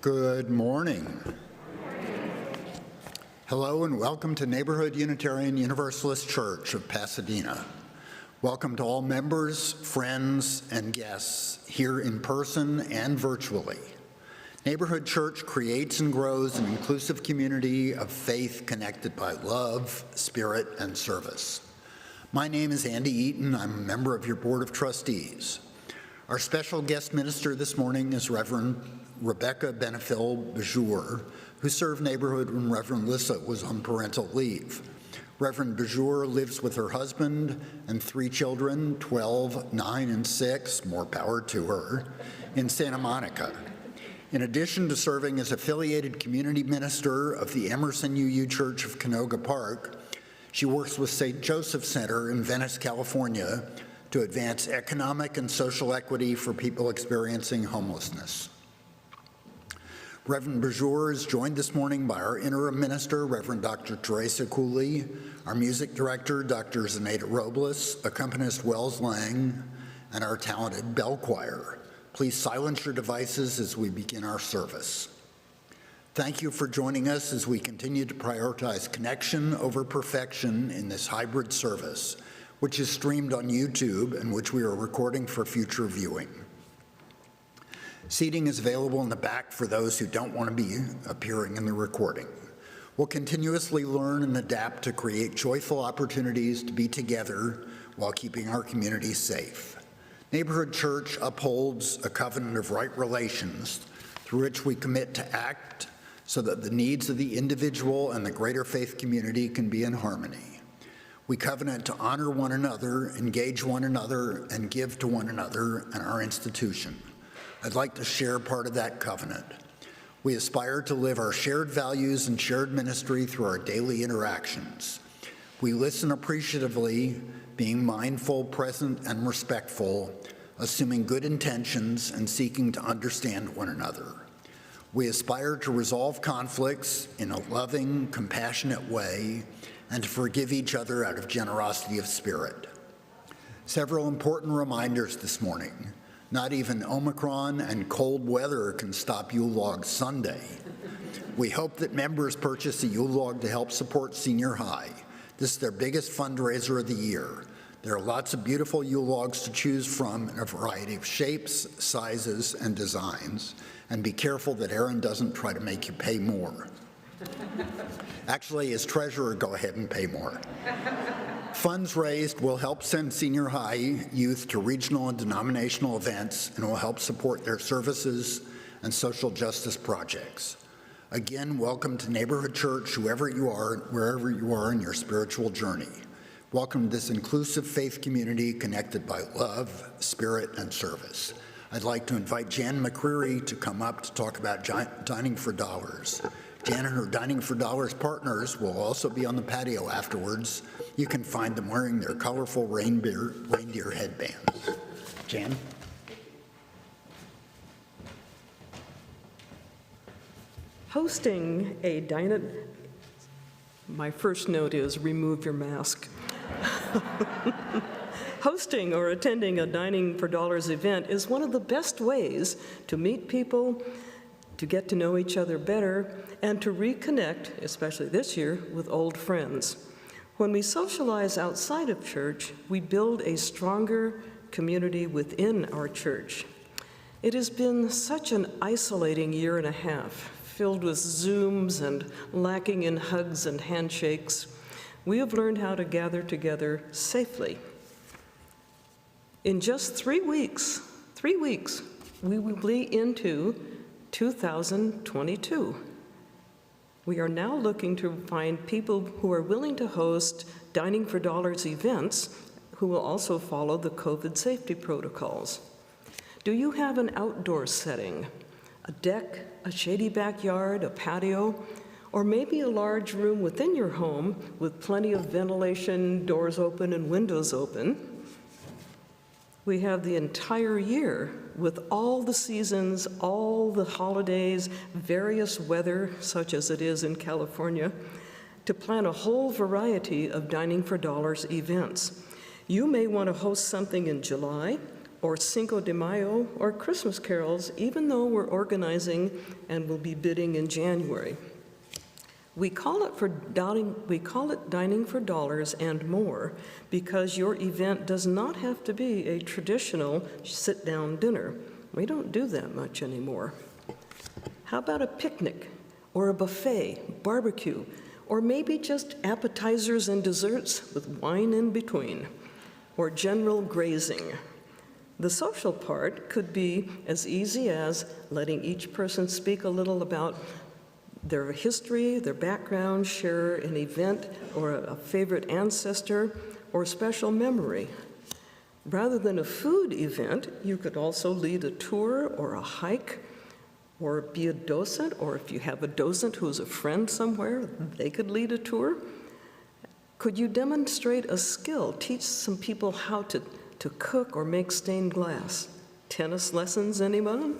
Good morning. Hello and welcome to Neighborhood Unitarian Universalist Church of Pasadena. Welcome to all members, friends, and guests here in person and virtually. Neighborhood Church creates and grows an inclusive community of faith connected by love, spirit, and service. My name is Andy Eaton. I'm a member of your Board of Trustees. Our special guest minister this morning is Reverend Rebecca Benefil-Bajur, who served neighborhood when Reverend Lissa was on parental leave. Reverend Bajur lives with her husband and 3 children, 12, 9, and 6, more power to her, in Santa Monica. In addition to serving as affiliated community minister of the Emerson UU Church of Canoga Park, she works with St. Joseph Center in Venice, California, to advance economic and social equity for people experiencing homelessness. Reverend Bajur is joined this morning by our interim minister, Reverend Dr. Teresa Cooley, our music director, Dr. Zenaida Robles, accompanist Wells Lang, and our talented bell choir. Please silence your devices as we begin our service. Thank you for joining us as we continue to prioritize connection over perfection in this hybrid service, which is streamed on YouTube and which we are recording for future viewing. Seating is available in the back for those who don't want to be appearing in the recording. We'll continuously learn and adapt to create joyful opportunities to be together while keeping our community safe. Neighborhood Church upholds a covenant of right relations through which we commit to act so that the needs of the individual and the greater faith community can be in harmony. We covenant to honor one another, engage one another, and give to one another and our institution. I'd like to share part of that covenant. We aspire to live our shared values and shared ministry through our daily interactions. We listen appreciatively, being mindful, present, and respectful, assuming good intentions and seeking to understand one another. We aspire to resolve conflicts in a loving, compassionate way and to forgive each other out of generosity of spirit. Several important reminders this morning. Not even Omicron and cold weather can stop Yule Log Sunday. We hope that members purchase a Yule Log to help support Senior High. This is their biggest fundraiser of the year. There are lots of beautiful Yule Logs to choose from in a variety of shapes, sizes, and designs. And be careful that Aaron doesn't try to make you pay more. Actually, as treasurer, go ahead and pay more. Funds raised will help send Senior High youth to regional and denominational events and will help support their services and social justice projects. Again, welcome to Neighborhood Church, whoever you are, wherever you are in your spiritual journey. Welcome to this inclusive faith community connected by love, spirit, and service. I'd like to invite Jan McCreary to come up to talk about Dining for Dollars. Jan and her Dining for Dollars partners will also be on the patio afterwards. You can find them wearing their colorful reindeer headbands. Jan? Hosting a dining, my first note is remove your mask. Hosting or attending a Dining for Dollars event is one of the best ways to meet people, to get to know each other better, and to reconnect, especially this year, with old friends. When we socialize outside of church, we build a stronger community within our church. It has been such an isolating year and a half, filled with Zooms and lacking in hugs and handshakes. We have learned how to gather together safely. In just 3 weeks, we will be into 2022. We are now looking to find people who are willing to host Dining for Dollars events who will also follow the COVID safety protocols. Do you have an outdoor setting? A deck, a shady backyard, a patio, or maybe a large room within your home with plenty of ventilation, doors open and windows open? We have the entire year with all the seasons, all the holidays, various weather, such as it is in California, to plan a whole variety of Dining for Dollars events. You may want to host something in July or Cinco de Mayo, or Christmas carols, even though we're organizing and will be bidding in January. We call it dining for dollars and more because your event does not have to be a traditional sit-down dinner. We don't do that much anymore. How about a picnic, or a buffet, barbecue, or maybe just appetizers and desserts with wine in between, or general grazing? The social part could be as easy as letting each person speak a little about their history, their background, share an event or a favorite ancestor or special memory. Rather than a food event, you could also lead a tour or a hike, or be a docent, or if you have a docent who's a friend somewhere, they could lead a tour. Could you demonstrate a skill, teach some people how to cook or make stained glass? Tennis lessons, anyone?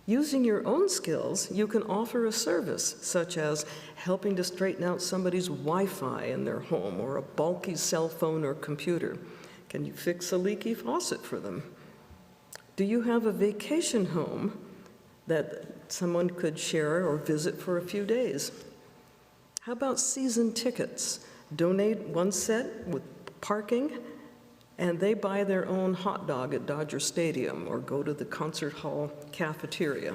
Using your own skills, you can offer a service, such as helping to straighten out somebody's Wi-Fi in their home or a bulky cell phone or computer. Can you fix a leaky faucet for them? Do you have a vacation home that someone could share or visit for a few days? How about season tickets? Donate one set with parking, and they buy their own hot dog at Dodger Stadium or go to the concert hall cafeteria.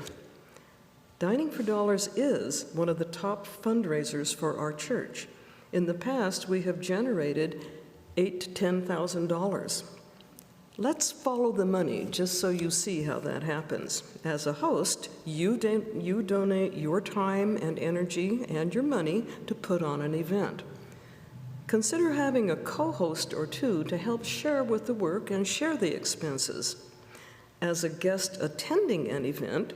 Dining for Dollars is one of the top fundraisers for our church. In the past, we have generated $8,000 to $10,000. Let's follow the money just so you see how that happens. As a host, you donate your time and energy and your money to put on an event. Consider having a co-host or two to help share with the work and share the expenses. As a guest attending an event,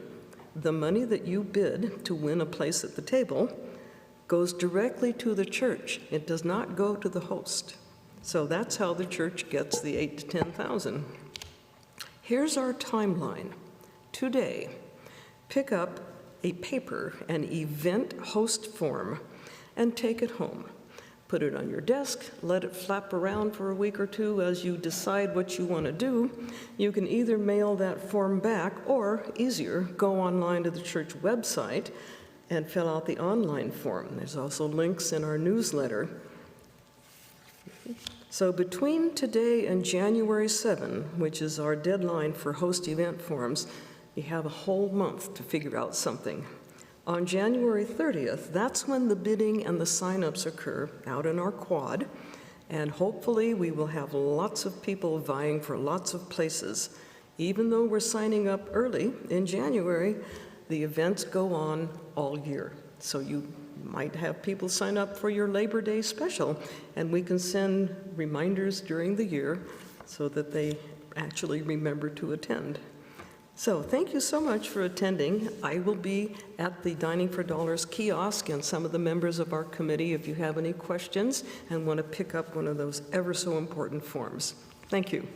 the money that you bid to win a place at the table goes directly to the church. It does not go to the host. So that's how the church gets the $8,000 to $10,000. Here's our timeline. Today, pick up a paper, an event host form, and take it home. Put it on your desk, let it flap around for a week or two as you decide what you want to do. You can either mail that form back or, easier, go online to the church website and fill out the online form. There's also links in our newsletter. So between today and January 7, which is our deadline for host event forms, you have a whole month to figure out something. On January 30th, that's when the bidding and the sign-ups occur out in our quad, and hopefully we will have lots of people vying for lots of places. Even though we're signing up early in January, the events go on all year. So you might have people sign up for your Labor Day special, and we can send reminders during the year so that they actually remember to attend. So thank you so much for attending. I will be at the Dining for Dollars kiosk, and some of the members of our committee, if you have any questions and want to pick up one of those ever so important forms. Thank you.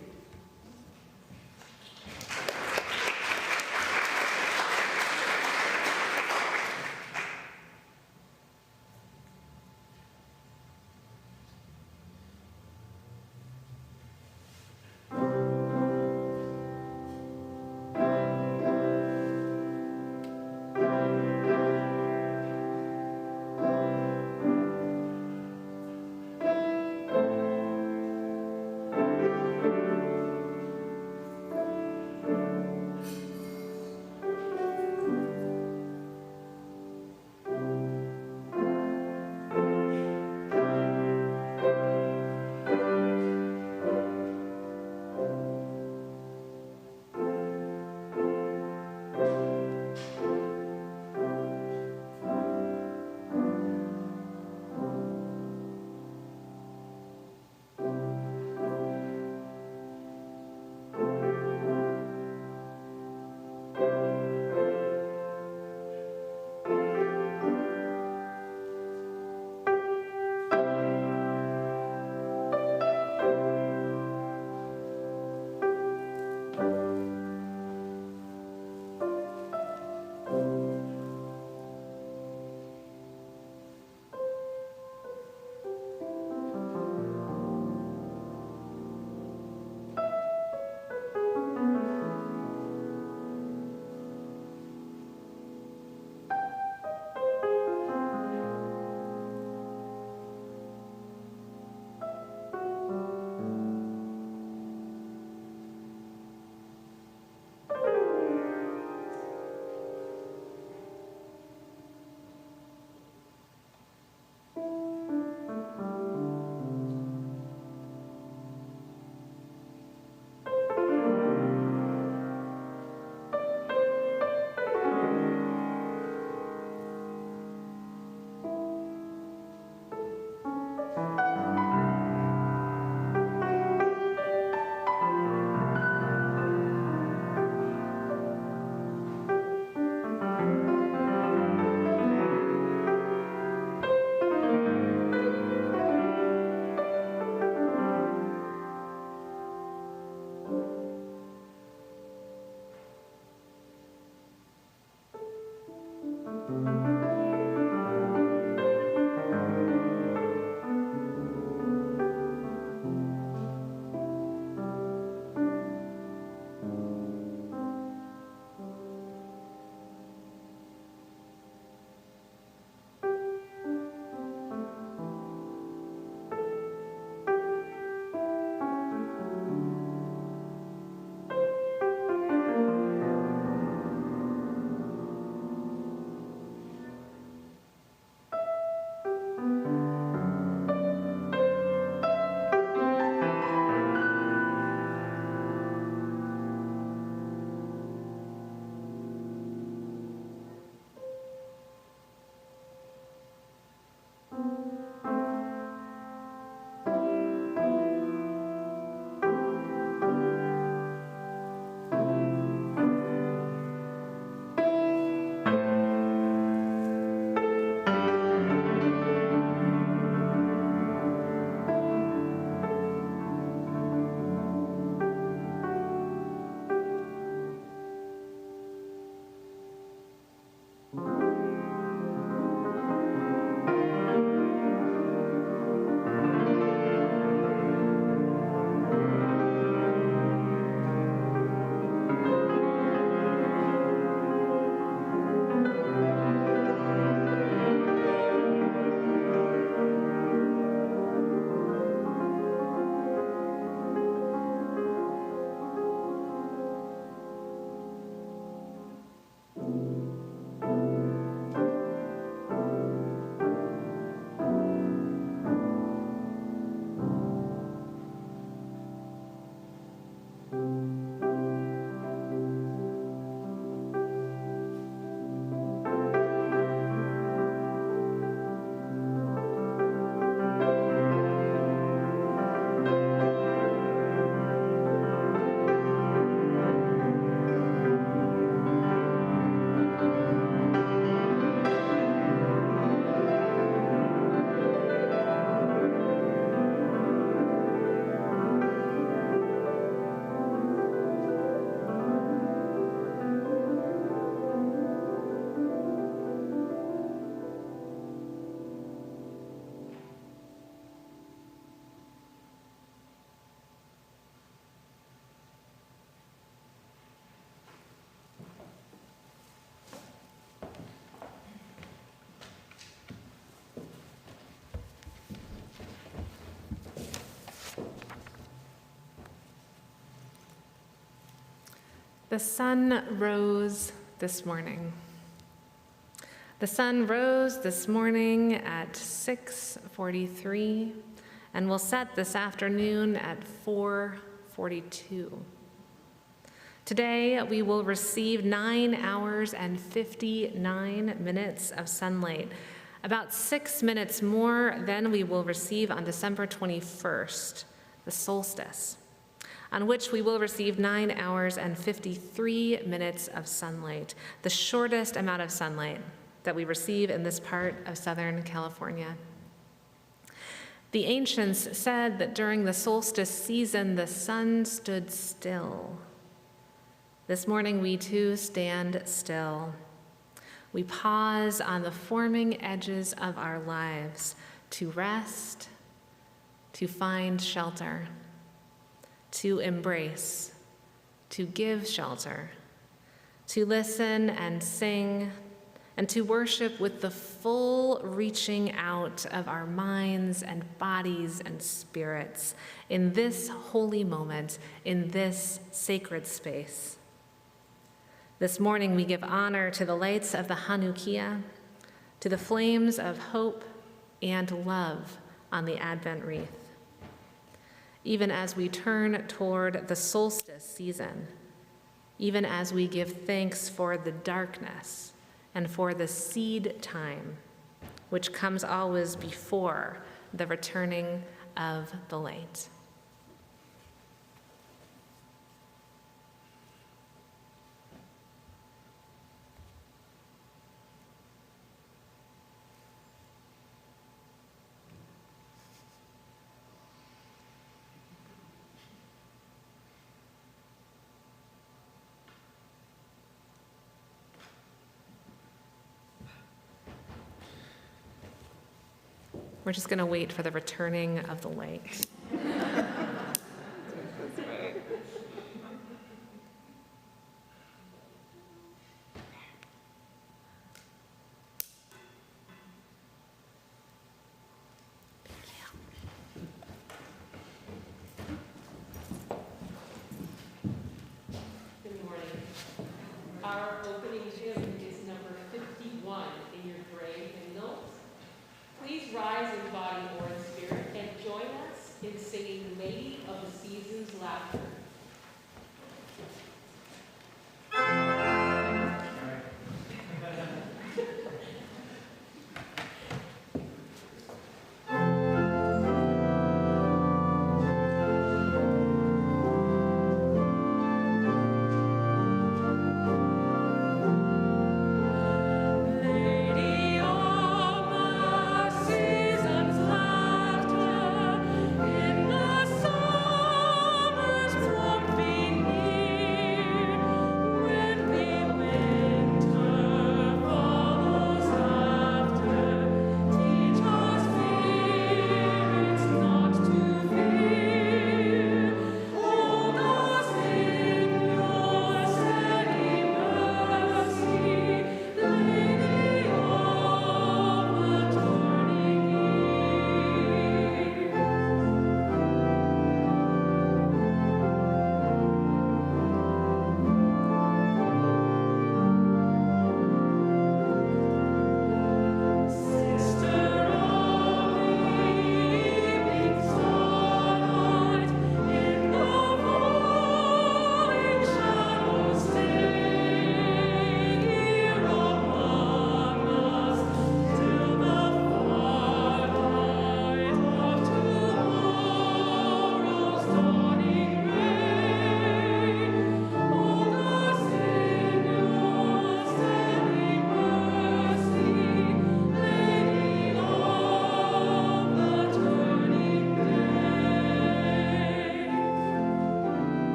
The sun rose this morning. The sun rose this morning at 6:43 and will set this afternoon at 4:42. Today, we will receive 9 hours and 59 minutes of sunlight, about 6 minutes more than we will receive on December 21st, the solstice, on which we will receive 9 hours and 53 minutes of sunlight, the shortest amount of sunlight that we receive in this part of Southern California. The ancients said that during the solstice season, the sun stood still. This morning, we too stand still. We pause on the forming edges of our lives to rest, to find shelter, to embrace, to give shelter, to listen and sing, and to worship with the full reaching out of our minds and bodies and spirits in this holy moment, in this sacred space. This morning, we give honor to the lights of the Hanukkah, to the flames of hope and love on the Advent wreath. Even as we turn toward the solstice season, even as we give thanks for the darkness and for the seed time, which comes always before the returning of the light. We're just going to wait for the returning of the light. Good morning. Our opening hymn is number 51 in your gray hymnals. Please rise in body or in spirit and join us in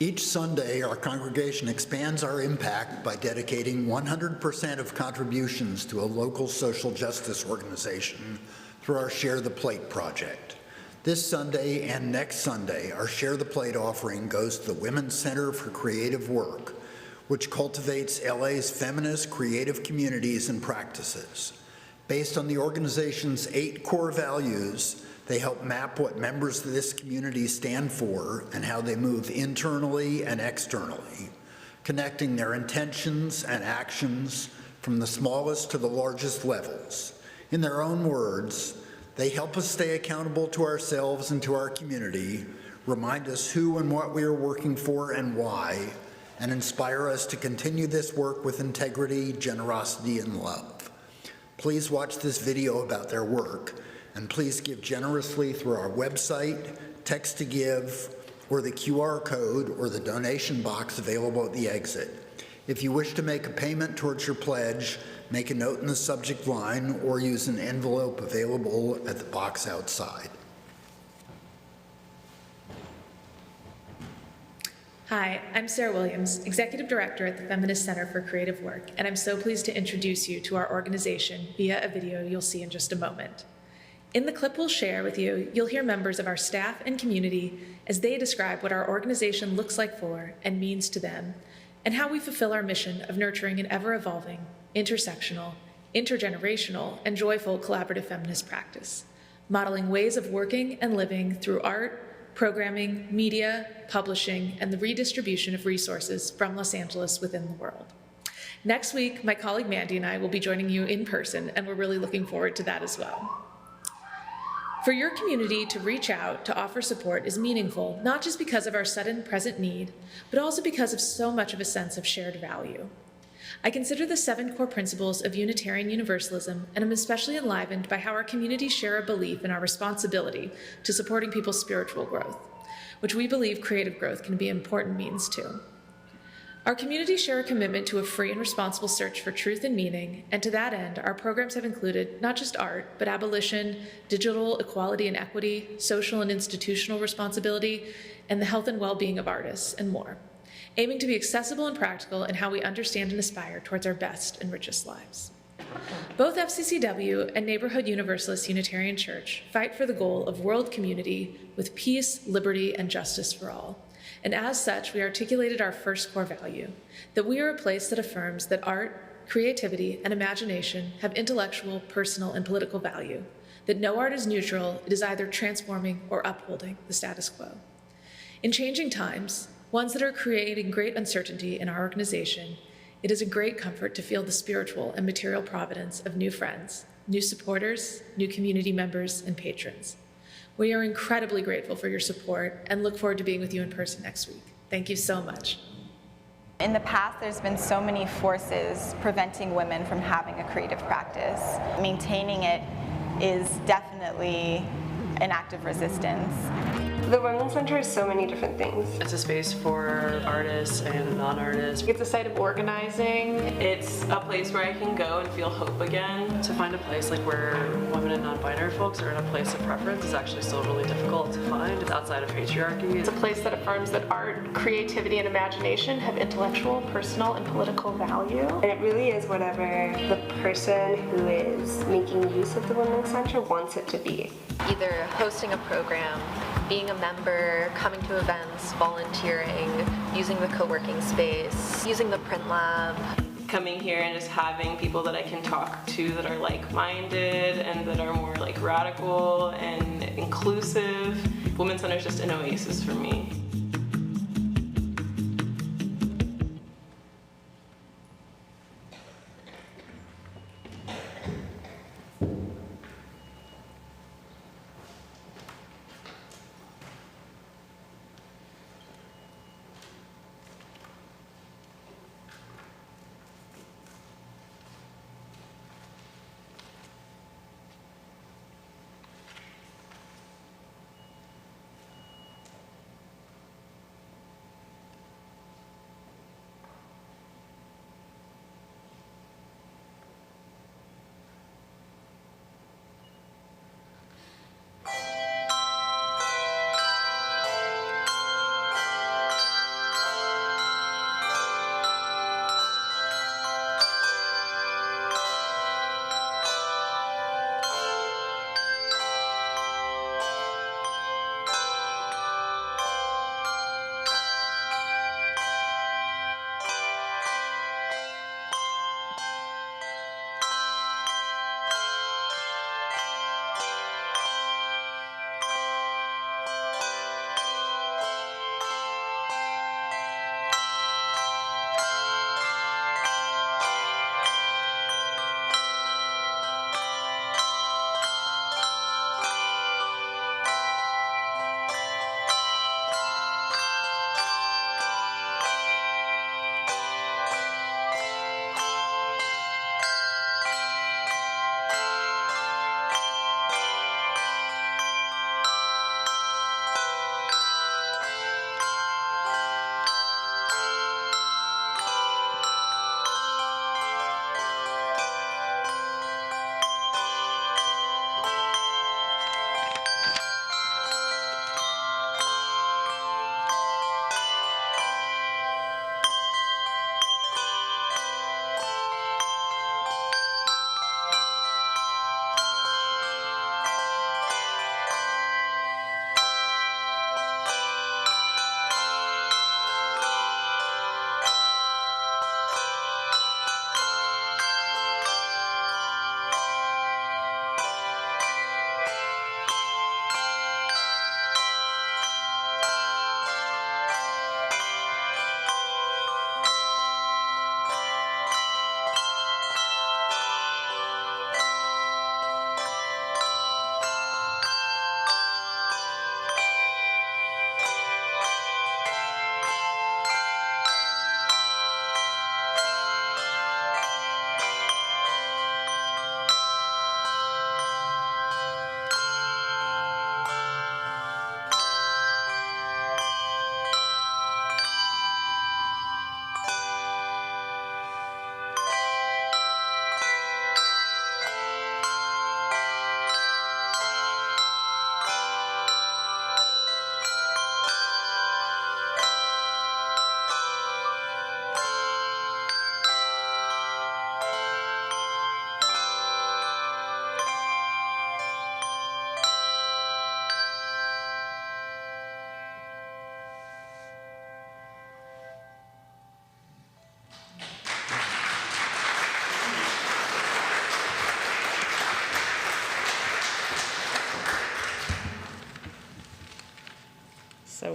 Each Sunday, our congregation expands our impact by dedicating 100% of contributions to a local social justice organization through our Share the Plate project. This Sunday and next Sunday, our Share the Plate offering goes to the Women's Center for Creative Work, which cultivates LA's feminist creative communities and practices. Based on the organization's 8 core values, they help map what members of this community stand for and how they move internally and externally, connecting their intentions and actions from the smallest to the largest levels. In their own words, they help us stay accountable to ourselves and to our community, remind us who and what we are working for and why, and inspire us to continue this work with integrity, generosity, and love. Please watch this video about their work, and please give generously through our website, text to give, or the QR code or the donation box available at the exit. If you wish to make a payment towards your pledge, make a note in the subject line or use an envelope available at the box outside. Hi, I'm Sarah Williams, Executive Director at the Feminist Center for Creative Work, and I'm so pleased to introduce you to our organization via a video you'll see in just a moment. In the clip we'll share with you, you'll hear members of our staff and community as they describe what our organization looks like for and means to them, and how we fulfill our mission of nurturing an ever-evolving, intersectional, intergenerational, and joyful collaborative feminist practice, modeling ways of working and living through art, programming, media, publishing, and the redistribution of resources from Los Angeles within the world. Next week, my colleague Mandy and I will be joining you in person, and we're really looking forward to that as well. For your community to reach out to offer support is meaningful, not just because of our sudden present need, but also because of so much of a sense of shared value. I consider the 7 core principles of Unitarian Universalism, and am especially enlivened by how our communities share a belief in our responsibility to supporting people's spiritual growth, which we believe creative growth can be an important means to. Our communities share a commitment to a free and responsible search for truth and meaning, and to that end, our programs have included not just art, but abolition, digital equality and equity, social and institutional responsibility, and the health and well-being of artists, and more, aiming to be accessible and practical in how we understand and aspire towards our best and richest lives. Both FCCW and Neighborhood Universalist Unitarian Church fight for the goal of world community with peace, liberty, and justice for all. And as such, we articulated our first core value, that we are a place that affirms that art, creativity, and imagination have intellectual, personal, and political value, that no art is neutral, it is either transforming or upholding the status quo. In changing times, ones that are creating great uncertainty in our organization, it is a great comfort to feel the spiritual and material providence of new friends, new supporters, new community members, and patrons. We are incredibly grateful for your support and look forward to being with you in person next week. Thank you so much. In the past, there's been so many forces preventing women from having a creative practice. Maintaining it is definitely an act of resistance. The Women's Center is so many different things. It's a space for artists and non-artists. It's a site of organizing. It's a place where I can go and feel hope again. To find a place like where women and non-binary folks are in a place of preference is actually still really difficult to find. It's outside of patriarchy. It's a place that affirms that art, creativity, and imagination have intellectual, personal, and political value. And it really is whatever the person who is making use of the Women's Center wants it to be. Either hosting a program, being a member, coming to events, volunteering, using the co-working space, using the print lab. Coming here and just having people that I can talk to that are like-minded and that are more like radical and inclusive. Women's Center is just an oasis for me.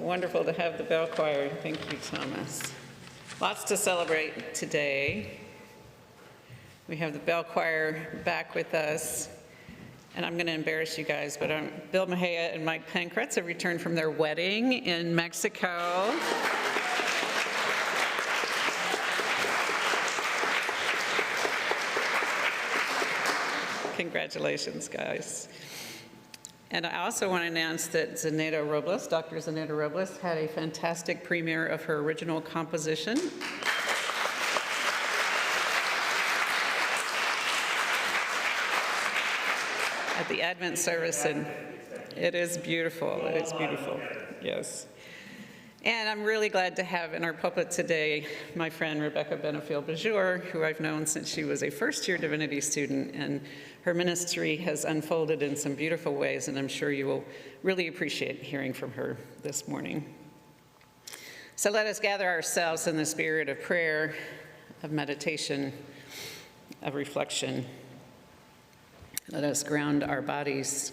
wonderful to have the bell choir. Thank you, Thomas. Lots to celebrate today. We have the bell choir back with us. And I'm going to embarrass you guys, but Bill Mejia and Mike Pankratz have returned from their wedding in Mexico. Congratulations, guys. And I also want to announce that Dr. Zaneta Robles, had a fantastic premiere of her original composition. At the Advent service, and it is beautiful. It is beautiful, yes. And I'm really glad to have in our pulpit today my friend Rebecca Benefiel-Bajor, who I've known since she was a first-year divinity student, and her ministry has unfolded in some beautiful ways, and I'm sure you will really appreciate hearing from her this morning. So let us gather ourselves in the spirit of prayer, of meditation, of reflection. Let us ground our bodies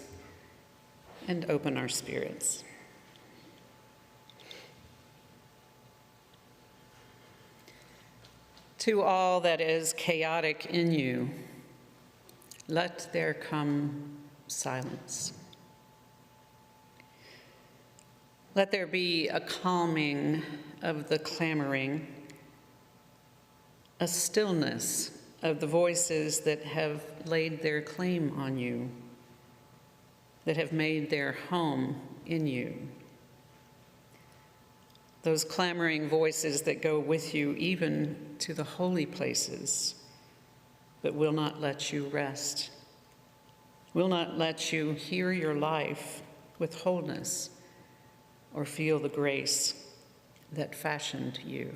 and open our spirits. To all that is chaotic in you, let there come silence. Let there be a calming of the clamoring, a stillness of the voices that have laid their claim on you, that have made their home in you. Those clamoring voices that go with you even to the holy places, but will not let you rest, will not let you hear your life with wholeness or feel the grace that fashioned you.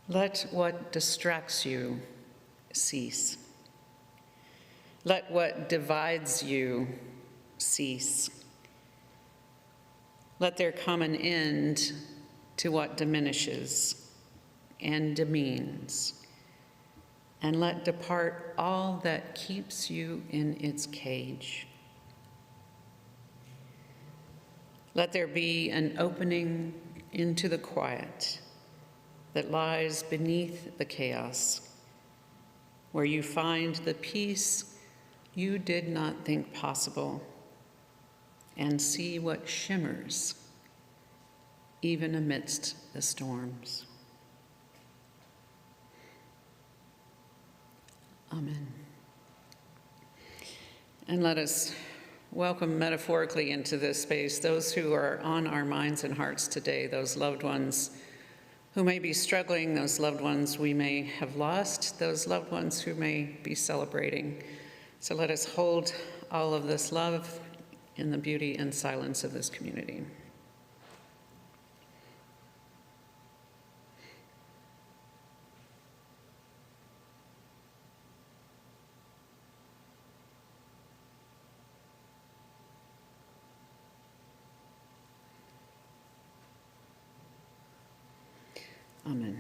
Let what distracts you cease. Let what divides you cease. Let there come an end to what diminishes and demeans, and let depart all that keeps you in its cage. Let there be an opening into the quiet that lies beneath the chaos, where you find the peace you did not think possible, and see what shimmers even amidst the storms. Amen. And let us welcome metaphorically into this space those who are on our minds and hearts today, those loved ones who may be struggling, those loved ones we may have lost, those loved ones who may be celebrating. So let us hold all of this love in the beauty and silence of this community. Amen.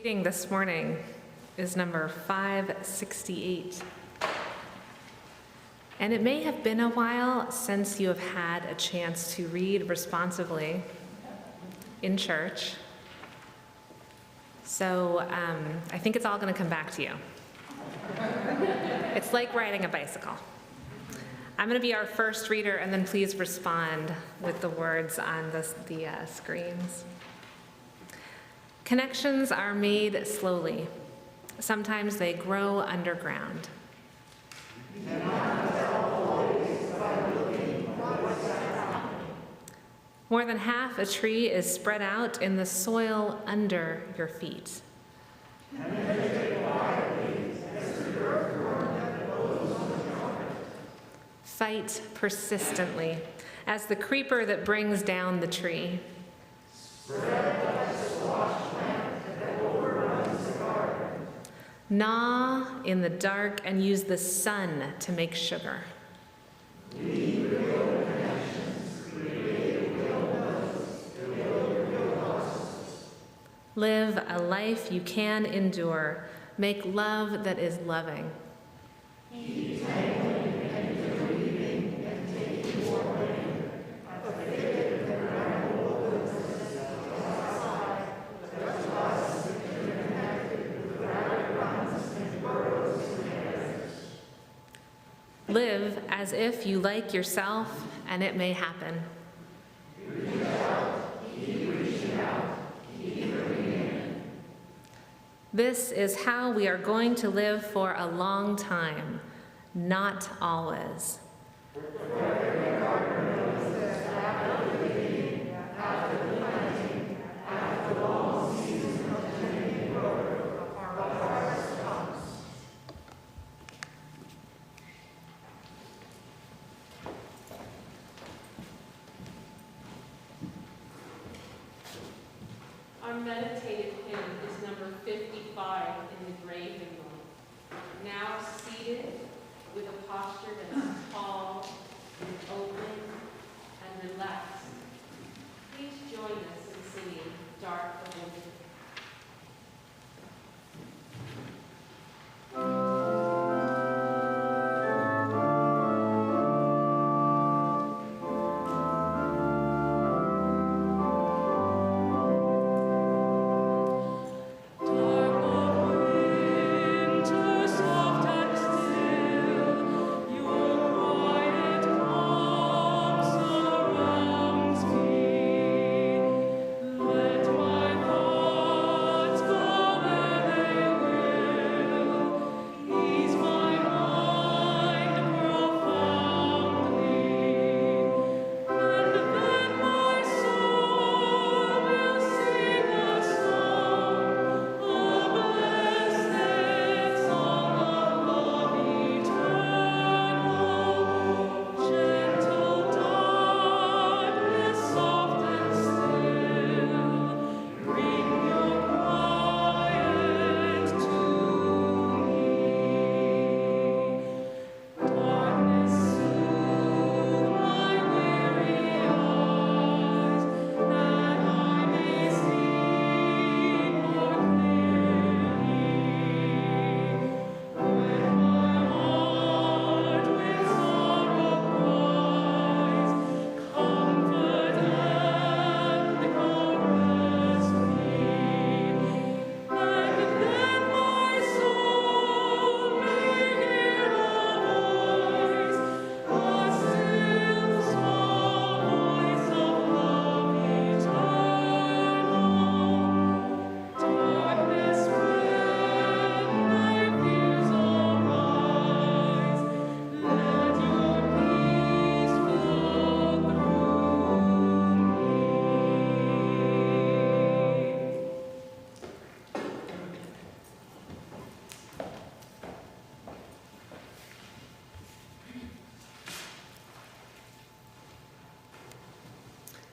Reading this morning is number 568. And it may have been a while since you have had a chance to read responsibly in church. So I think it's all going to come back to you. It's like riding a bicycle. I'm going to be our first reader, and then please respond with the words on the screens. Connections are made slowly. Sometimes they grow underground. More than half a tree is spread out in the soil under your feet. Fight persistently as the creeper that brings down the tree. Gnaw in the dark and use the sun to make sugar. Live a life you can endure. Make love that is loving. Live as if you like yourself and it may happen. This is how we are going to live for a long time, not always. Our meditative hymn is number 55 in the Gray Hymnal. Now seated with a posture that is tall and open and relaxed. Please join us in singing Dark of Winter.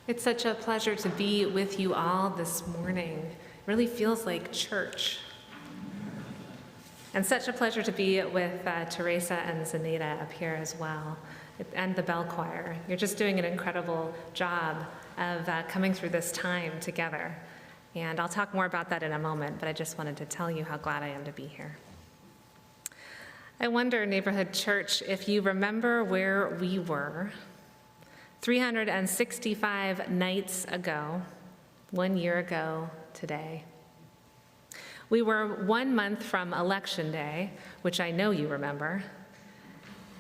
It's such a pleasure to be with you all this morning. It really feels like church. And such a pleasure to be with Teresa and Zenaida up here as well, and the bell choir. You're just doing an incredible job of coming through this time together. And I'll talk more about that in a moment, but I just wanted to tell you how glad I am to be here. I wonder, Neighborhood Church, if you remember where we were 365 nights ago, 1 year ago today. We were 1 month from Election Day, which I know you remember,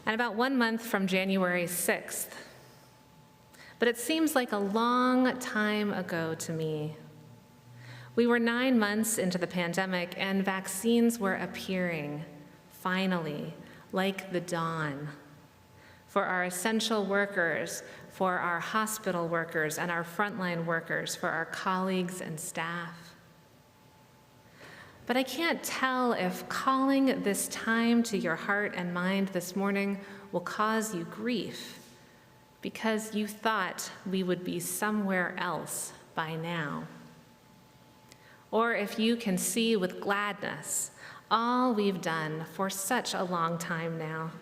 and about 1 month from January 6th. But it seems like a long time ago to me. We were 9 months into the pandemic, and vaccines were appearing, finally, like the dawn, for our essential workers, for our hospital workers and our frontline workers, for our colleagues and staff. But I can't tell if calling this time to your heart and mind this morning will cause you grief because you thought we would be somewhere else by now. Or if you can see with gladness all we've done for such a long time now,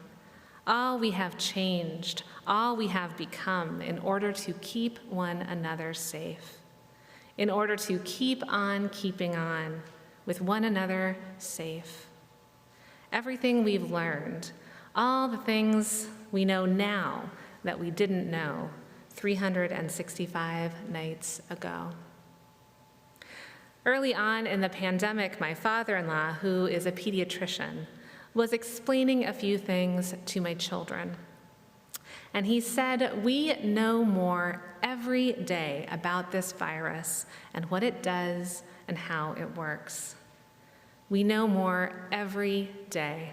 all we have changed, all we have become in order to keep one another safe, in order to keep on keeping on with one another safe. Everything we've learned, all the things we know now that we didn't know 365 nights ago. Early on in the pandemic, my father-in-law, who is a pediatrician, was explaining a few things to my children. And he said, we know more every day about this virus and what it does and how it works. We know more every day.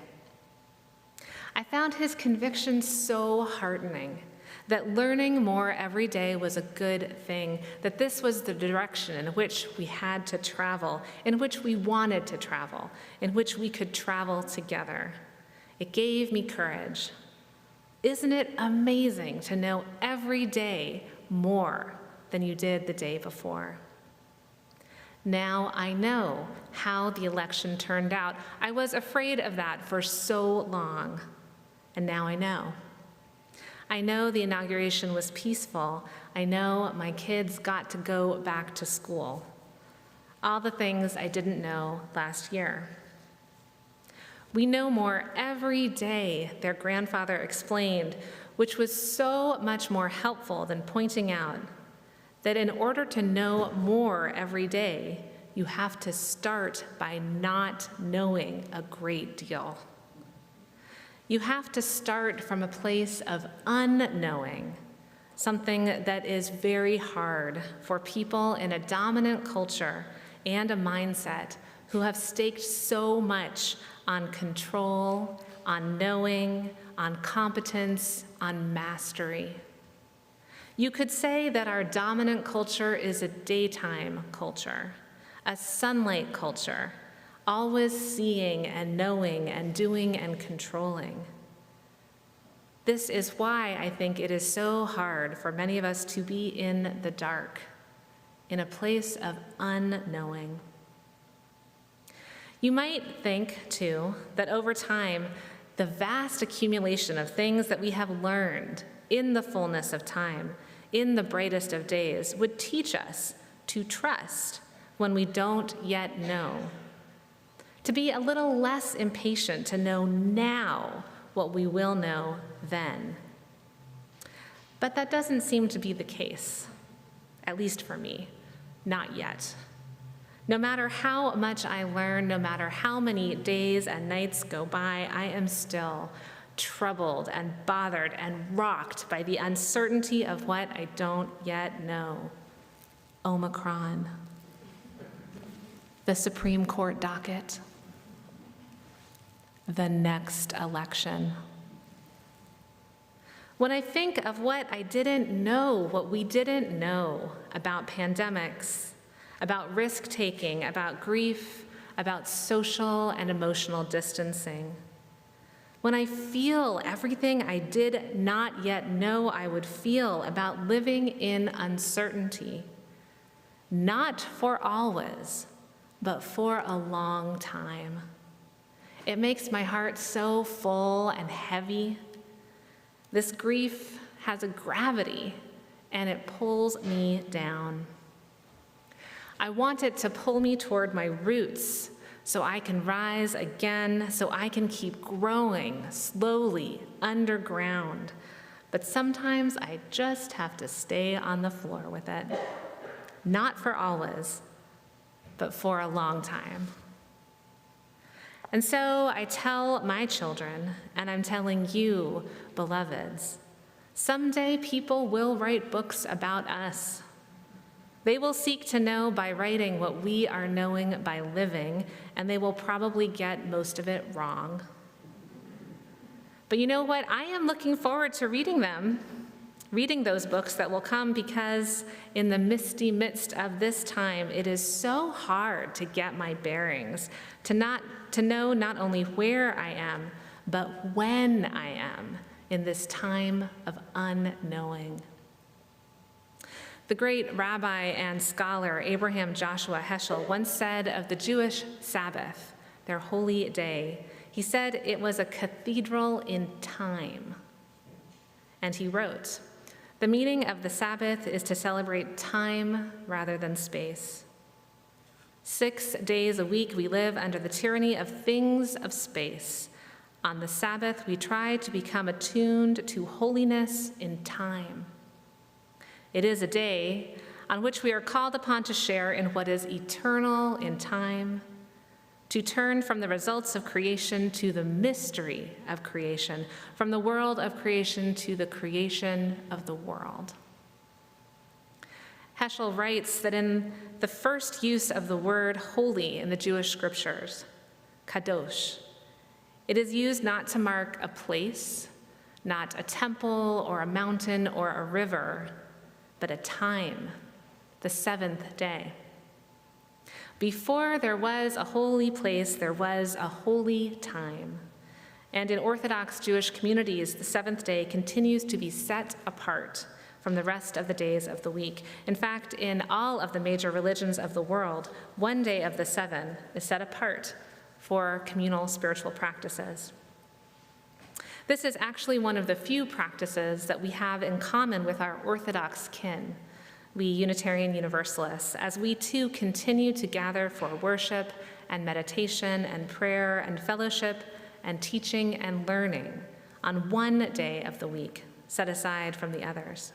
I found his conviction so heartening that learning more every day was a good thing, that this was the direction in which we had to travel, in which we wanted to travel, in which we could travel together. It gave me courage. Isn't it amazing to know every day more than you did the day before? Now I know how the election turned out. I was afraid of that for so long, and now I know. I know the inauguration was peaceful. I know my kids got to go back to school. All the things I didn't know last year. We know more every day, their grandfather explained, which was so much more helpful than pointing out that in order to know more every day, you have to start by not knowing a great deal. You have to start from a place of unknowing, something that is very hard for people in a dominant culture and a mindset who have staked so much on control, on knowing, on competence, on mastery. You could say that our dominant culture is a daytime culture, a sunlight culture, always seeing and knowing and doing and controlling. This is why I think it is so hard for many of us to be in the dark, in a place of unknowing. You might think, too, that over time, the vast accumulation of things that we have learned in the fullness of time, in the brightest of days, would teach us to trust when we don't yet know, to be a little less impatient to know now what we will know then. But that doesn't seem to be the case, at least for me, not yet. No matter how much I learn, no matter how many days and nights go by, I am still troubled and bothered and rocked by the uncertainty of what I don't yet know. Omicron, the Supreme Court docket, the next election. When I think of what I didn't know, what we didn't know about pandemics, about risk-taking, about grief, about social and emotional distancing, when I feel everything I did not yet know I would feel about living in uncertainty, not for always, but for a long time, it makes my heart so full and heavy. This grief has a gravity, and it pulls me down. I want it to pull me toward my roots so I can rise again, so I can keep growing slowly underground. But sometimes I just have to stay on the floor with it. Not for always, but for a long time. And so I tell my children, and I'm telling you, beloveds, someday people will write books about us. They will seek to know by writing what we are knowing by living, and they will probably get most of it wrong. But you know what? I am looking forward to reading them, reading those books that will come, because in the misty midst of this time, it is so hard to get my bearings, to know not only where I am, but when I am in this time of unknowing. The great rabbi and scholar Abraham Joshua Heschel once said of the Jewish Sabbath, their holy day, he said it was a cathedral in time. And he wrote, "The meaning of the Sabbath is to celebrate time rather than space. 6 days a week we live under the tyranny of things of space. On the Sabbath we try to become attuned to holiness in time. It is a day on which we are called upon to share in what is eternal in time, to turn from the results of creation to the mystery of creation, from the world of creation to the creation of the world." Heschel writes that in the first use of the word holy in the Jewish scriptures, kadosh, it is used not to mark a place, not a temple or a mountain or a river, but a time, the seventh day. Before there was a holy place, there was a holy time. And in Orthodox Jewish communities, the seventh day continues to be set apart from the rest of the days of the week. In fact, in all of the major religions of the world, one day of the 7 is set apart for communal spiritual practices. This is actually one of the few practices that we have in common with our Orthodox kin, we Unitarian Universalists, as we too continue to gather for worship and meditation and prayer and fellowship and teaching and learning on one day of the week, set aside from the others.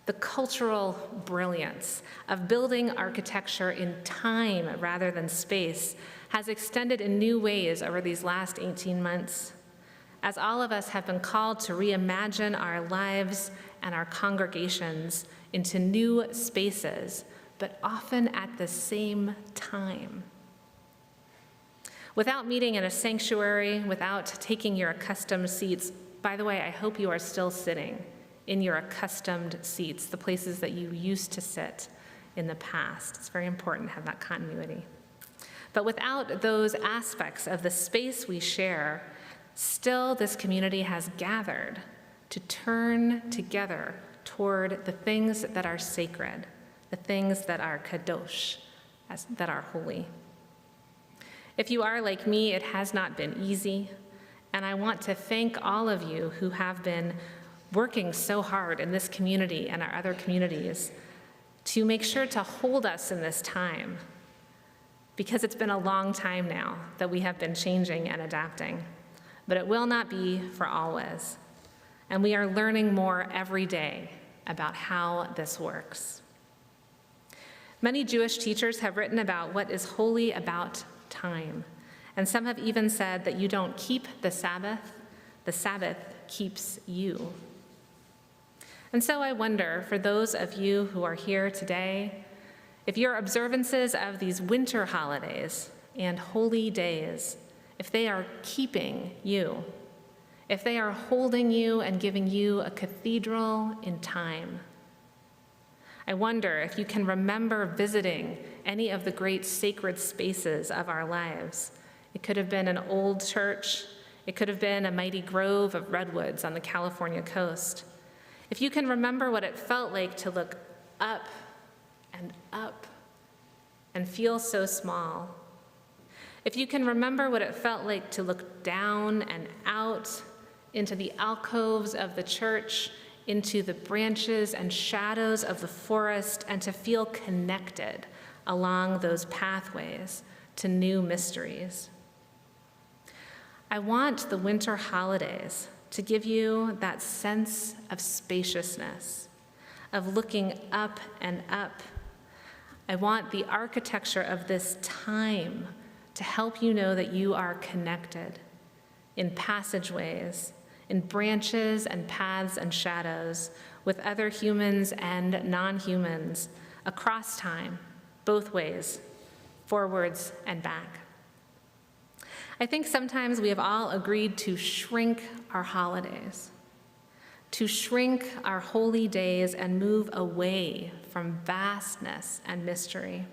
The cultural brilliance of building architecture in time rather than space has extended in new ways over these last 18 months, as all of us have been called to reimagine our lives and our congregations into new spaces, but often at the same time. Without meeting in a sanctuary, without taking your accustomed seats, by the way, I hope you are still sitting in your accustomed seats, the places that you used to sit in the past. It's very important to have that continuity. But without those aspects of the space we share, still this community has gathered to turn together toward the things that are sacred, the things that are kadosh, that are holy. If you are like me, it has not been easy, and I want to thank all of you who have been working so hard in this community and our other communities to make sure to hold us in this time, because it's been a long time now that we have been changing and adapting, but it will not be for always. And we are learning more every day about how this works. Many Jewish teachers have written about what is holy about time, and some have even said that you don't keep the Sabbath keeps you. And so I wonder, for those of you who are here today, if your observances of these winter holidays and holy days, if they are keeping you, if they are holding you and giving you a cathedral in time. I wonder if you can remember visiting any of the great sacred spaces of our lives. It could have been an old church. It could have been a mighty grove of redwoods on the California coast. If you can remember what it felt like to look up and feel so small. If you can remember what it felt like to look down and out into the alcoves of the church into the branches and shadows of the forest and to feel connected along those pathways to new mysteries. I want the winter holidays to give you that sense of spaciousness, of looking up and up. I want the architecture of this time to help you know that you are connected in passageways, in branches and paths and shadows with other humans and non-humans across time, both ways, forwards and back. I think sometimes we have all agreed to shrink our holidays, to shrink our holy days and move away from vastness and mystery.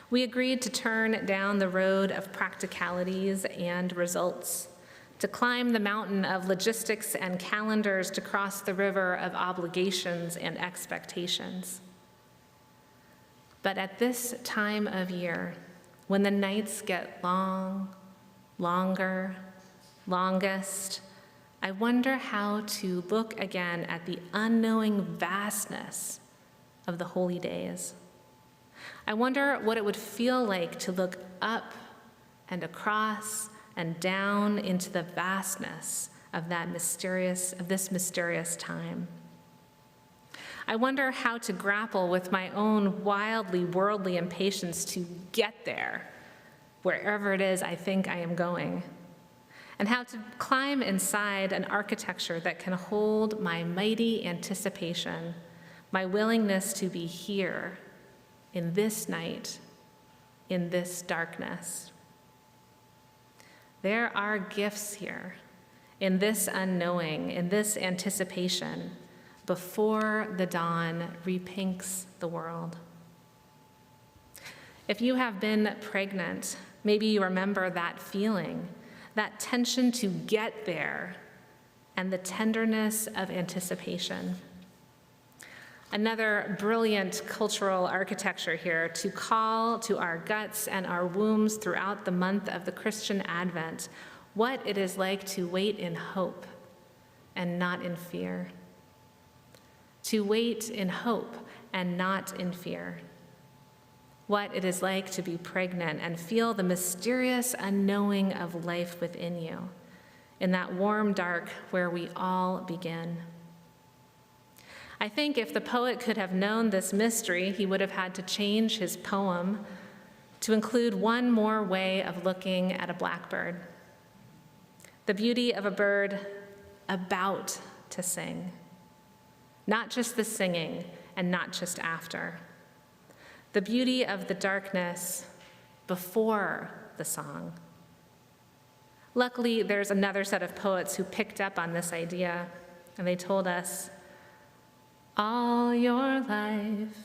We agreed to turn down the road of practicalities and results, to climb the mountain of logistics and calendars, to cross the river of obligations and expectations. But at this time of year, when the nights get long, longer, longest, I wonder how to look again at the unknowing vastness of the holy days. I wonder what it would feel like to look up and across and down into the vastness of this mysterious time. I wonder how to grapple with my own wildly worldly impatience to get there, wherever it is I think I am going, and how to climb inside an architecture that can hold my mighty anticipation, my willingness to be here in this night, in this darkness. There are gifts here in this unknowing, in this anticipation, before the dawn repinks the world. If you have been pregnant, maybe you remember that feeling, that tension to get there, and the tenderness of anticipation. Another brilliant cultural architecture here to call to our guts and our wombs throughout the month of the Christian Advent what it is like to wait in hope and not in fear. To wait in hope and not in fear. What it is like to be pregnant and feel the mysterious unknowing of life within you, in that warm dark where we all begin. I think if the poet could have known this mystery, he would have had to change his poem to include one more way of looking at a blackbird. The beauty of a bird about to sing. Not just the singing and not just after. The beauty of the darkness before the song. Luckily, there's another set of poets who picked up on this idea, and they told us, all your life,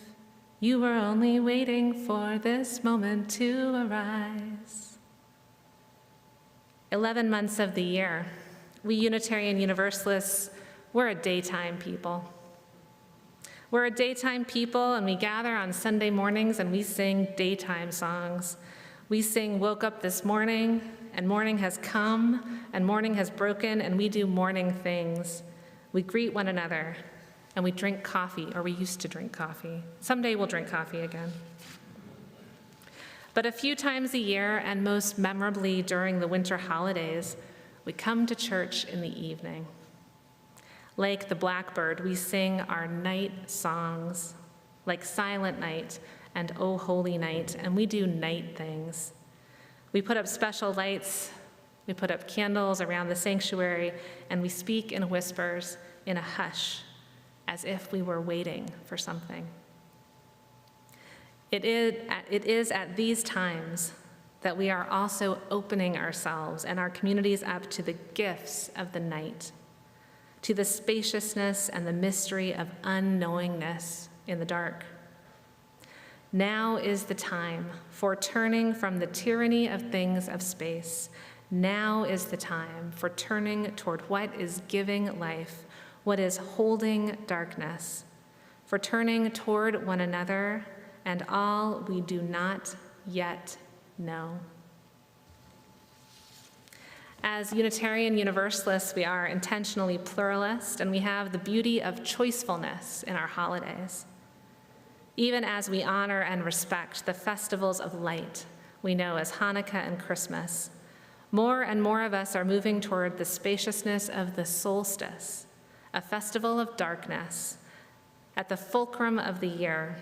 you were only waiting for this moment to arise. 11 months of the year, we Unitarian Universalists, we're a daytime people. We're a daytime people, and we gather on Sunday mornings and we sing daytime songs. We sing Woke Up This Morning, and morning has come, and morning has broken, and we do morning things. We greet one another, and we drink coffee, or we used to drink coffee. Someday we'll drink coffee again. But a few times a year, and most memorably during the winter holidays, we come to church in the evening. Like the blackbird, we sing our night songs, like Silent Night and O Holy Night, and we do night things. We put up special lights, we put up candles around the sanctuary, and we speak in whispers, in a hush, as if we were waiting for something. It is at these times that we are also opening ourselves and our communities up to the gifts of the night, to the spaciousness and the mystery of unknowingness in the dark. Now is the time for turning from the tyranny of things of space. Now is the time for turning toward what is giving life, what is holding darkness, for turning toward one another and all we do not yet know. As Unitarian Universalists, we are intentionally pluralist, and we have the beauty of choicefulness in our holidays. Even as we honor and respect the festivals of light we know as Hanukkah and Christmas, more and more of us are moving toward the spaciousness of the solstice, a festival of darkness, at the fulcrum of the year,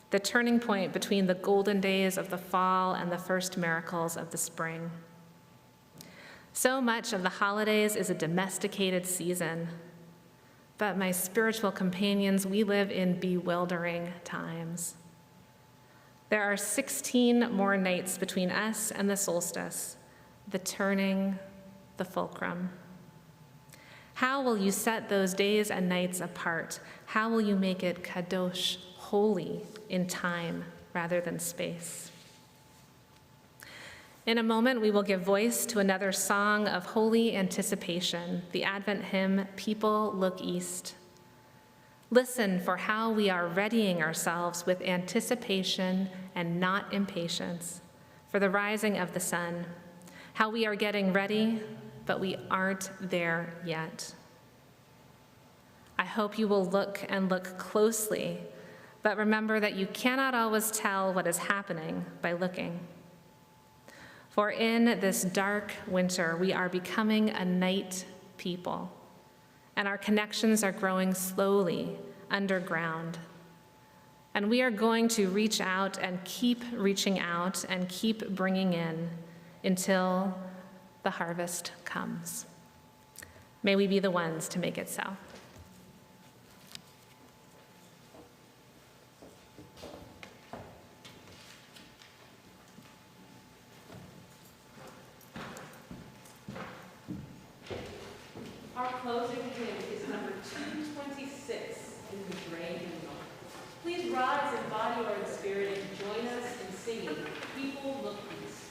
the turning point between the golden days of the fall and the first miracles of the spring. So much of the holidays is a domesticated season, but my spiritual companions, we live in bewildering times. There are 16 more nights between us and the solstice, the turning, the fulcrum. How will you set those days and nights apart? How will you make it kadosh, holy, in time rather than space? In a moment, we will give voice to another song of holy anticipation, the Advent hymn, People Look East. Listen for how we are readying ourselves with anticipation and not impatience for the rising of the sun, how we are getting ready, but we aren't there yet. I hope you will look and look closely, but remember that you cannot always tell what is happening by looking. For in this dark winter, we are becoming a night people, and our connections are growing slowly underground. And we are going to reach out and keep reaching out and keep bringing in until the harvest comes. May we be the ones to make it so. Our closing hymn is number 226 in the gray hymnal. Please rise in body or in spirit and join us in singing People Look East.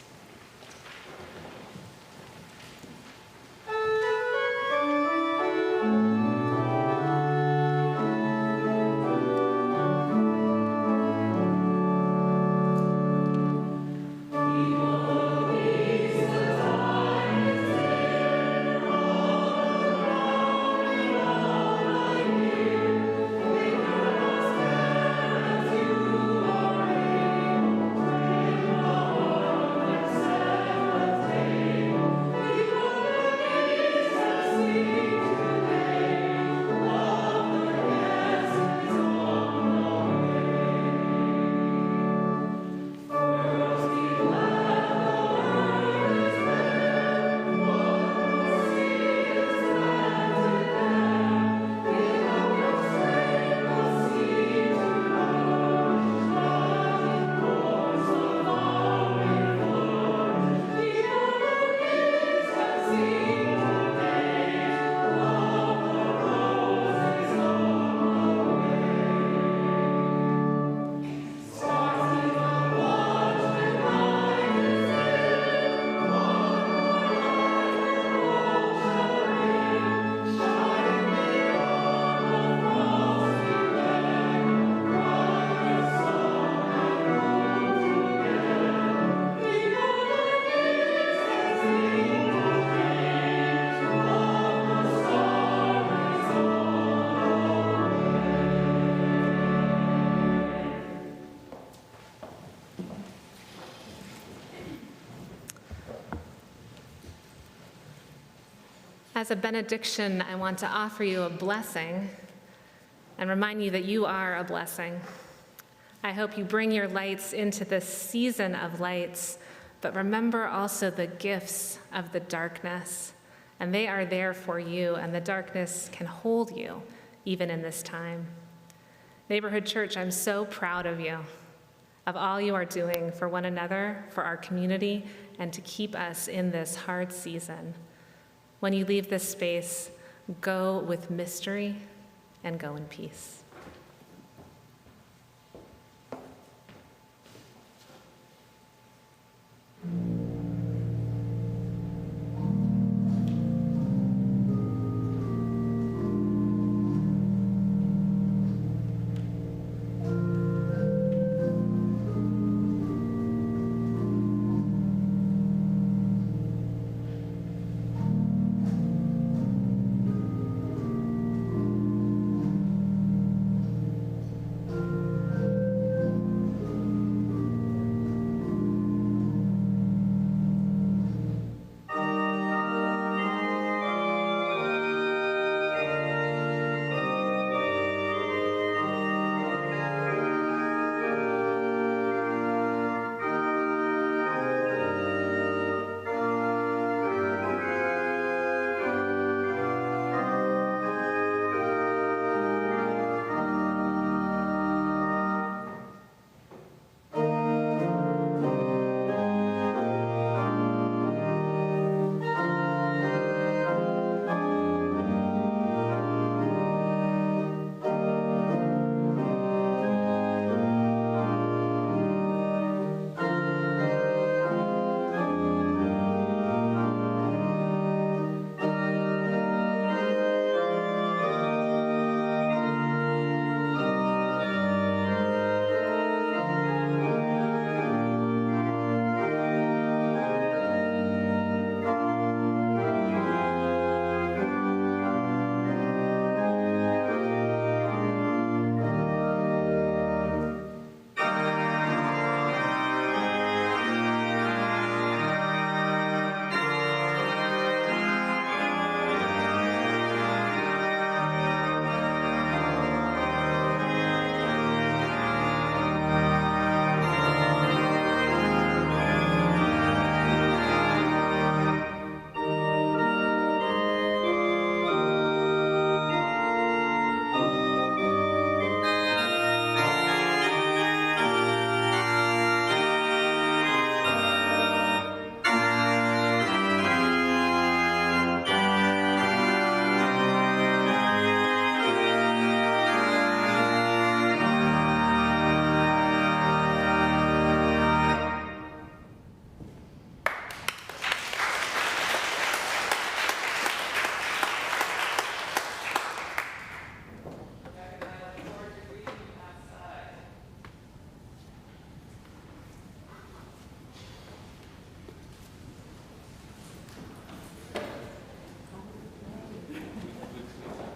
As a benediction, I want to offer you a blessing and remind you that you are a blessing. I hope you bring your lights into this season of lights, but remember also the gifts of the darkness, and they are there for you, and the darkness can hold you even in this time. Neighborhood Church, I'm so proud of you, of all you are doing for one another, for our community, and to keep us in this hard season. When you leave this space, go with mystery and go in peace.